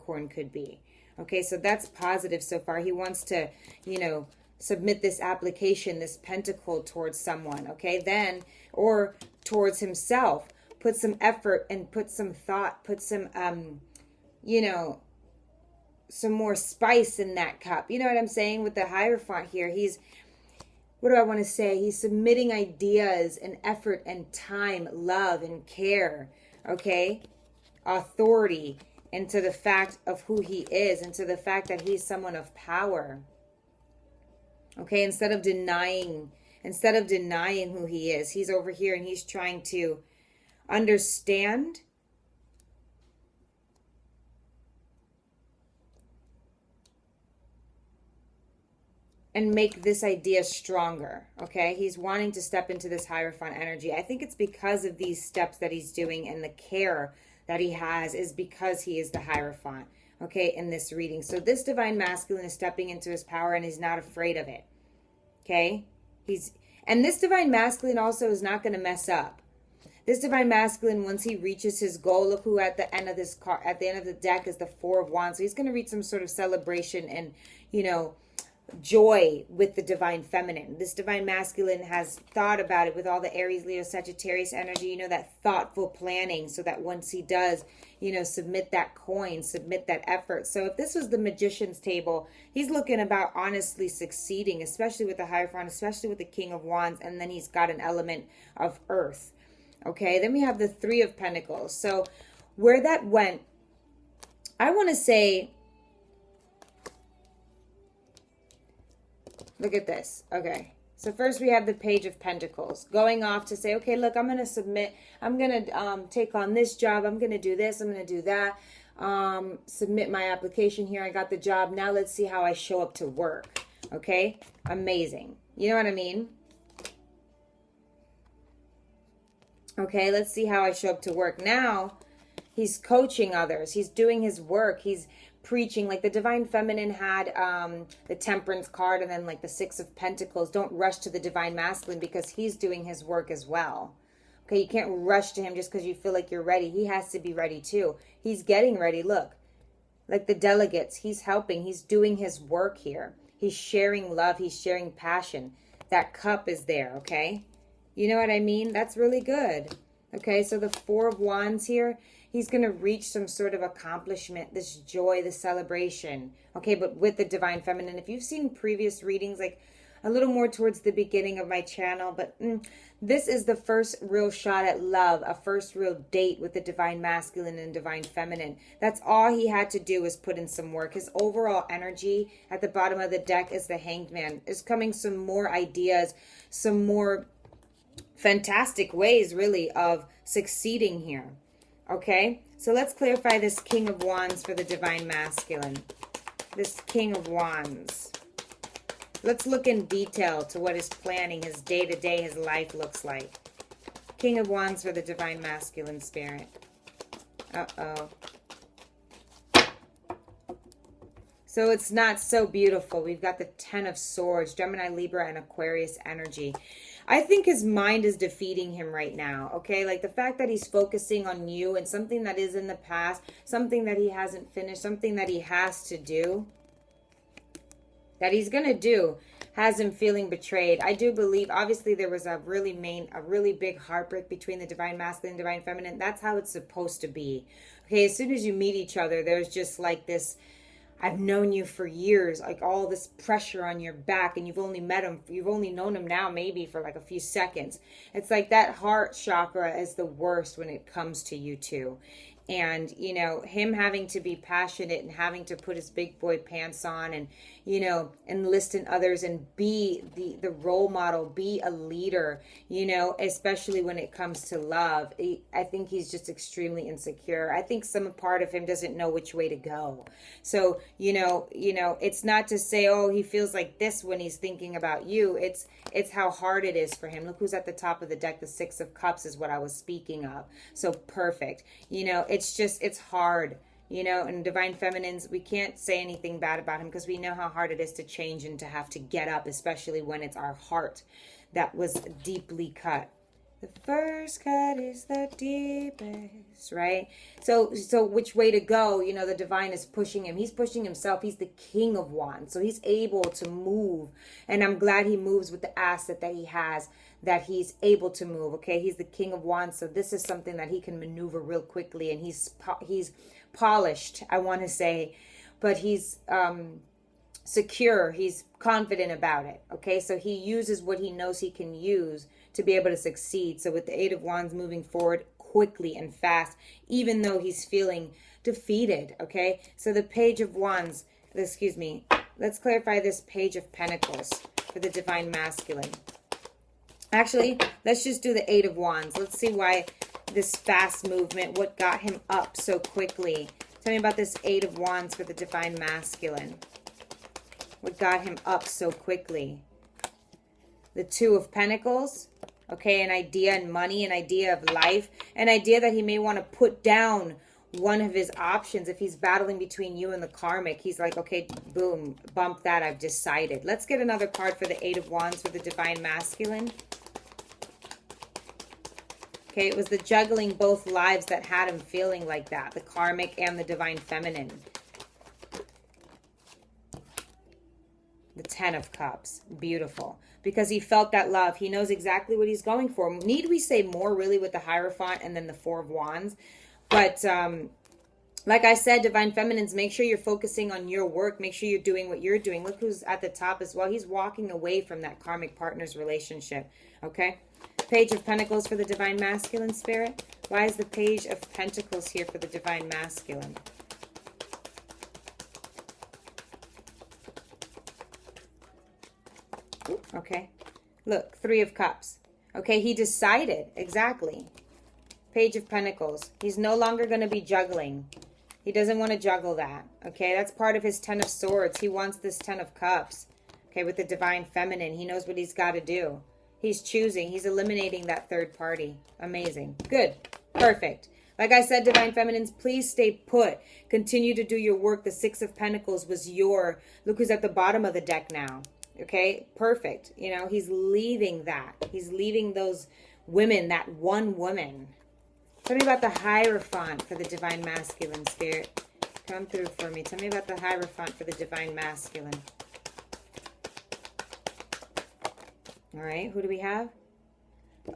Capricorn could be. Okay, so that's positive so far. He wants to, you know, submit this application, this pentacle towards someone, okay? Then, or towards himself. Put some effort and put some thought, put some, you know, some more spice in that cup. You know what I'm saying? With the Hierophant here, he's, what do I want to say? He's submitting ideas and effort and time, love and care, okay? Authority into the fact of who he is, into the fact that he's someone of power. Okay, instead of denying who he is, he's over here and he's trying to understand and make this idea stronger, okay? He's wanting to step into this Hierophant energy. I think it's because of these steps that he's doing, and the care that he has is because he is the Hierophant, okay, in this reading. So this Divine Masculine is stepping into his power, and he's not afraid of it, okay? And this Divine Masculine also is not going to mess up. This Divine Masculine, once he reaches his goal, look who at the end of this card, at the end of the deck is the Four of Wands. So he's going to reach some sort of celebration and, you know, joy with the Divine Feminine. This Divine Masculine has thought about it with all the Aries, Leo, Sagittarius energy, you know, that thoughtful planning, so that once he does, you know, submit that coin, submit that effort. So if this was the Magician's table, he's looking about honestly succeeding, especially with the Hierophant, especially with the King of Wands, and then he's got an element of earth. Okay, then we have the Three of Pentacles. So where that went, I want to say, look at this. Okay. So first we have the Page of Pentacles going off to say, okay, look, I'm going to submit. I'm going to take on this job. I'm going to do this. I'm going to do that. Submit my application here. I got the job. Now let's see how I show up to work. Okay. Amazing. You know what I mean? Okay. Let's see how I show up to work. Now he's coaching others. He's doing his work. He's preaching. Like the Divine Feminine had the Temperance card, and then like the Six of Pentacles. Don't rush to the Divine Masculine because he's doing his work as well. Okay, you can't rush to him just because you feel like you're ready. He has to be ready too. He's getting ready. Look, like the delegates, he's helping. He's doing his work here. He's sharing love. He's sharing passion. That cup is there, okay? You know what I mean? That's really good. Okay, so the Four of Wands here, he's going to reach some sort of accomplishment, this joy, this celebration. Okay, but with the Divine Feminine. If you've seen previous readings, like a little more towards the beginning of my channel, but this is the first real shot at love, a first real date with the Divine Masculine and Divine Feminine. That's all he had to do was put in some work. His overall energy at the bottom of the deck is the Hanged Man. There's coming some more ideas, some more fantastic ways really of succeeding here. Okay, so let's clarify this King of Wands for the Divine Masculine. This King of Wands. Let's look in detail to what his planning, his day-to-day, his life looks like. King of Wands for the Divine Masculine spirit. Uh-oh. So it's not so beautiful. We've got the Ten of Swords, Gemini, Libra, and Aquarius energy. I think his mind is defeating him right now, okay? Like the fact that he's focusing on you and something that is in the past, something that he hasn't finished, something that he has to do, that he's going to do, has him feeling betrayed. I do believe, obviously, there was a really big heartbreak between the Divine Masculine and Divine Feminine. That's how it's supposed to be. Okay, as soon as you meet each other, there's just like this, I've known you for years, like all this pressure on your back, and you've only met him, you've only known him now maybe for like a few seconds. It's like that heart chakra is the worst when it comes to you two. And, you know, him having to be passionate and having to put his big boy pants on and, you know, enlist in others and be the role model, be a leader, you know, especially when it comes to love. I think he's just extremely insecure. I think some part of him doesn't know which way to go. So, you know, it's not to say, oh, he feels like this when he's thinking about you. It's how hard it is for him. Look who's at the top of the deck. The Six of Cups is what I was speaking of. So perfect. You know, it's hard, you know, and Divine Feminines, we can't say anything bad about him because we know how hard it is to change and to have to get up, especially when it's our heart that was deeply cut. The first cut is the deepest, right? So which way to go? You know, the divine is pushing him. He's pushing himself. He's the king of wands. So he's able to move. And I'm glad he moves with the asset that he has, that he's able to move, okay? He's the king of wands. So this is something that he can maneuver real quickly. And he's polished, I want to say. But he's secure. He's confident about it, okay? So he uses what he knows he can use to be able to succeed. So with the Eight of Wands, moving forward quickly and fast, even though he's feeling defeated, okay? So the Page of Wands, excuse me, let's clarify this Page of Pentacles for the Divine Masculine. Actually, let's just do the Eight of Wands. Let's see why this fast movement, what got him up so quickly. Tell me about this Eight of Wands for the Divine Masculine. What got him up so quickly? The Two of Pentacles. Okay, an idea and money, an idea of life, an idea that he may want to put down one of his options. If he's battling between you and the karmic, he's like, okay, boom, bump that, I've decided. Let's get another card for the Eight of Wands for the Divine Masculine. Okay, it was the juggling both lives that had him feeling like that, the karmic and the Divine Feminine. The Ten of Cups. Beautiful. Because he felt that love. He knows exactly what he's going for. Need we say more really with the Hierophant and then the Four of Wands? But like I said, Divine Feminines, make sure you're focusing on your work. Make sure you're doing what you're doing. Look who's at the top as well. He's walking away from that karmic partner's relationship. Okay? Page of Pentacles for the Divine Masculine spirit. Why is the Page of Pentacles here for the Divine Masculine? Okay, look, Three of Cups. Okay, he decided, exactly. Page of Pentacles. He's no longer going to be juggling. He doesn't want to juggle that. Okay, that's part of his Ten of Swords. He wants this Ten of Cups. Okay, with the Divine Feminine. He knows what he's got to do. He's choosing. He's eliminating that third party. Amazing. Good. Perfect. Like I said, Divine Feminines, please stay put. Continue to do your work. The Six of Pentacles was your... Look who's at the bottom of the deck now. Okay, perfect. You know, he's leaving that. He's leaving those women, that one woman. Tell me about the Hierophant for the Divine Masculine spirit. Come through for me. Tell me about the Hierophant for the Divine Masculine. All right, who do we have?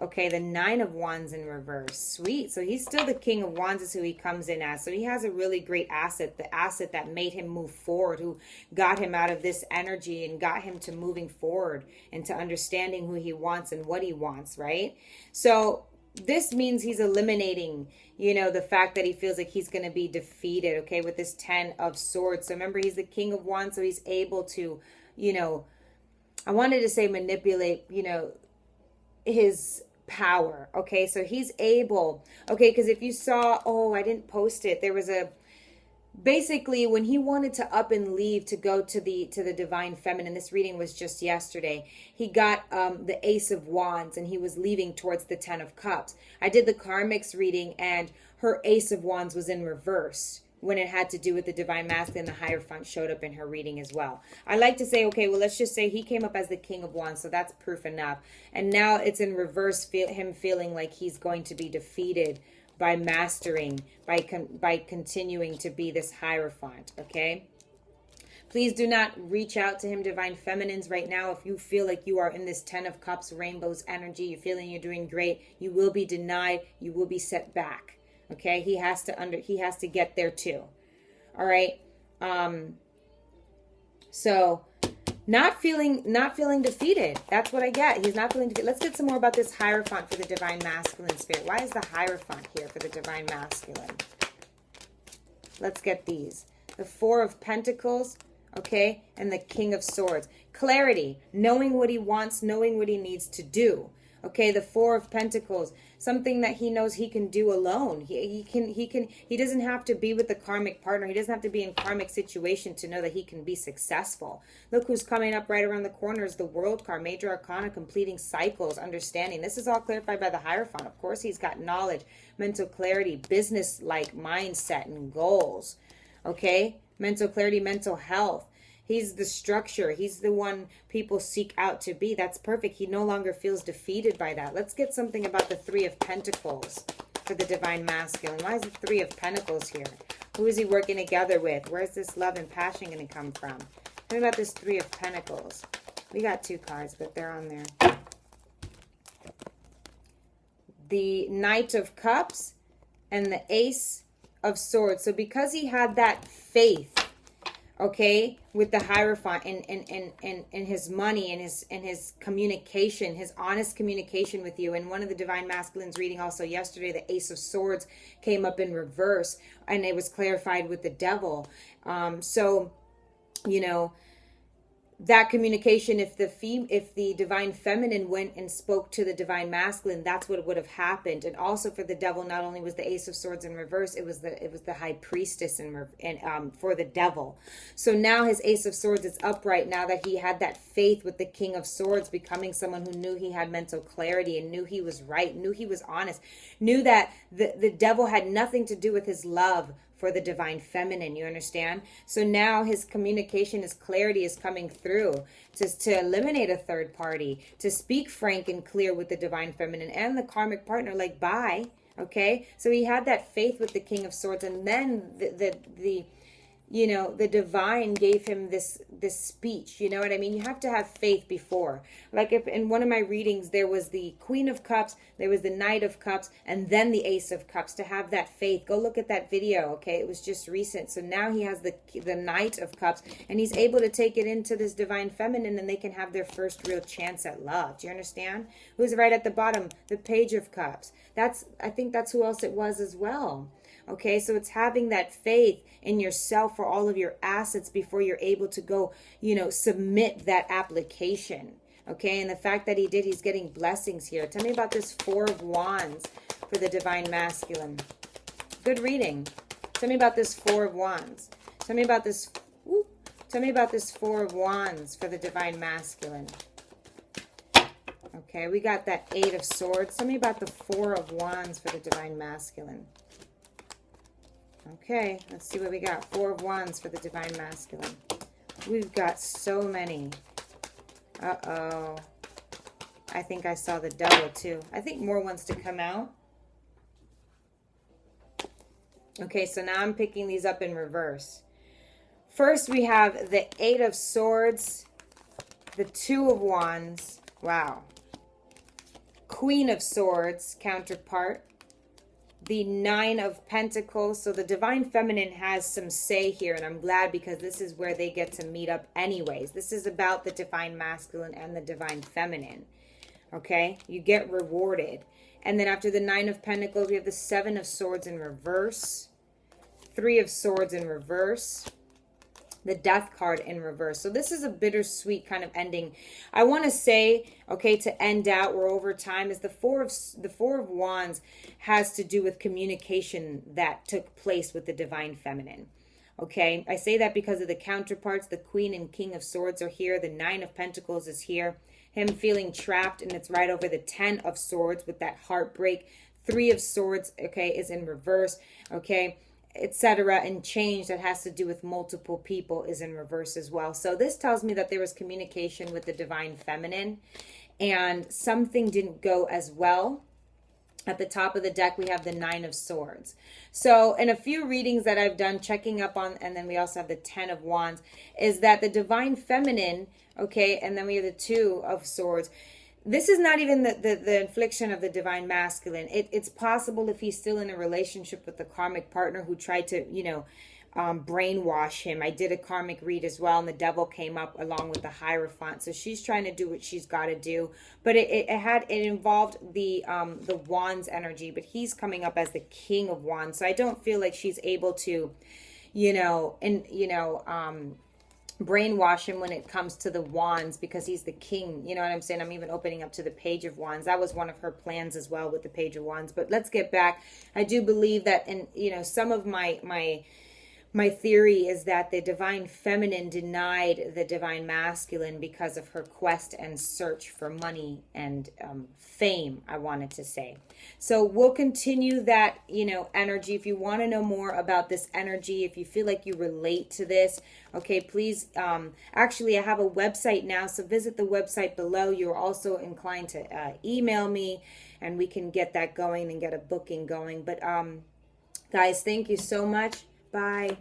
Okay, the Nine of Wands in reverse. Sweet. So he's still the King of Wands is who he comes in as. So he has a really great asset, the asset that made him move forward, who got him out of this energy and got him to moving forward and to understanding who he wants and what he wants, right? So this means he's eliminating, you know, the fact that he feels like he's going to be defeated, okay, with this Ten of Swords. So remember, he's the King of Wands, so he's able to, you know, I wanted to say manipulate, you know, his power. Okay, so he's able, okay, because if you saw, oh, I didn't post it, there was a, basically when he wanted to up and leave to go to the Divine Feminine, this reading was just yesterday, he got the Ace of Wands and he was leaving towards the Ten of Cups. I did the Karmics reading and her Ace of Wands was in reverse. When it had to do with the Divine Masculine, the Hierophant showed up in her reading as well. I like to say, okay, well, let's just say he came up as the King of Wands, so that's proof enough. And now it's in reverse, him feeling like he's going to be defeated by mastering, by continuing to be this Hierophant, okay? Please do not reach out to him, Divine Feminines, right now. If you feel like you are in this Ten of Cups, Rainbows energy, you're feeling you're doing great, you will be denied, you will be set back. Okay, he has to get there too. All right. So not feeling defeated. That's what I get. He's not feeling defeated. Let's get some more about this Hierophant for the Divine Masculine spirit. Why is the Hierophant here for the Divine Masculine? Let's get these. The Four of Pentacles, okay, and the King of Swords. Clarity, knowing what he wants, knowing what he needs to do. Okay, the Four of Pentacles, something that he knows he can do alone. He doesn't have to be with the karmic partner. He doesn't have to be in karmic situation to know that he can be successful. Look who's coming up right around the corner is the World card, Major Arcana, completing cycles, understanding. This is all clarified by the Hierophant. Of course, he's got knowledge, mental clarity, business-like mindset and goals. Okay, mental clarity, mental health. He's the structure. He's the one people seek out to be. That's perfect. He no longer feels defeated by that. Let's get something about the Three of Pentacles for the Divine Masculine. Why is the Three of Pentacles here? Who is he working together with? Where's this love and passion going to come from? Tell me about this Three of Pentacles. We got 2 cards, but they're on there. The Knight of Cups and the Ace of Swords. So because he had that faith, okay, with the Hierophant and his money and his communication, his honest communication with you. And one of the Divine Masculines reading also yesterday, the Ace of Swords came up in reverse and it was clarified with the Devil. So, you know, that communication, if the Divine Feminine went and spoke to the Divine Masculine, that's what would have happened. And also for the Devil, not only was the Ace of Swords in reverse, it was the High Priestess for the Devil. So now his Ace of Swords is upright now that he had that faith with the King of Swords, becoming someone who knew he had mental clarity and knew he was right, knew he was honest, knew that the Devil had nothing to do with his love for the Divine Feminine, you understand? So now his communication, his clarity is coming through to eliminate a third party, to speak frank and clear with the Divine Feminine and the karmic partner, like, bye, okay? So he had that faith with the King of Swords, and then the you know, the divine gave him this speech. You know what I mean? You have to have faith before. Like if in one of my readings, there was the Queen of Cups, there was the Knight of Cups, and then the Ace of Cups, to have that faith. Go look at that video, okay? It was just recent. So now he has the Knight of Cups, and he's able to take it into this Divine Feminine, and they can have their first real chance at love. Do you understand? Who's right at the bottom? The Page of Cups. I think that's who else it was as well. Okay, so it's having that faith in yourself for all of your assets before you're able to go, you know, submit that application. Okay, and the fact that he did, he's getting blessings here. Tell me about this Four of Wands for the Divine Masculine. Good reading. Tell me about this Four of Wands. Tell me about this. Tell me about this Four of Wands for the Divine Masculine. Okay, we got that Eight of Swords. Tell me about the Four of Wands for the Divine Masculine. Okay, let's see what we got. Four of Wands for the Divine Masculine. We've got so many. Uh-oh. I think I saw the Devil too. I think more wants to come out. Okay, so now I'm picking these up in reverse. First, we have the Eight of Swords, the Two of Wands. Wow. Queen of Swords, counterpart. The Nine of Pentacles. So the Divine Feminine has some say here, and I'm glad, because this is where they get to meet up anyways. This is about the Divine Masculine and the Divine Feminine. Okay? You get rewarded. And then after the Nine of Pentacles, we have the Seven of Swords in reverse. Three of Swords in reverse. The Death card in reverse. So this is a bittersweet kind of ending. I want to say, okay, to end out, we're over time, is the Four of Wands has to do with communication that took place with the Divine Feminine. Okay, I say that because of the counterparts. The Queen and King of Swords are here. The Nine of Pentacles is here. Him feeling trapped, and it's right over the Ten of Swords with that heartbreak. Three of Swords, okay, is in reverse, okay, etc. And change that has to do with multiple people is in reverse as well. So this tells me that there was communication with the Divine Feminine, and something didn't go as well. At the top of the deck, we have the Nine of Swords. So in a few readings that I've done, checking up on, and then we also have the Ten of Wands, is that the Divine Feminine, okay, and then we have the Two of Swords. This is not even the infliction of the Divine Masculine. It's possible, if he's still in a relationship with the karmic partner who tried to, you know, brainwash him. I did a karmic read as well, and the Devil came up along with the Hierophant. So she's trying to do what she's got to do. But it involved the Wands energy, but he's coming up as the King of Wands. So I don't feel like she's able to, brainwash him when it comes to the Wands, because he's the king. You know what I'm saying? I'm even opening up to the Page of Wands. That was one of her plans as well with the Page of Wands. But let's get back. I do believe that, and some of my My theory is that the divine feminine denied the divine masculine because of her quest and search for money and fame, I wanted to say. So we'll continue that, energy. If you want to know more about this energy, if you feel like you relate to this, okay, please, actually, I have a website now, so visit the website below. You're also inclined to email me, and we can get that going and get a booking going. But guys, thank you so much. Bye.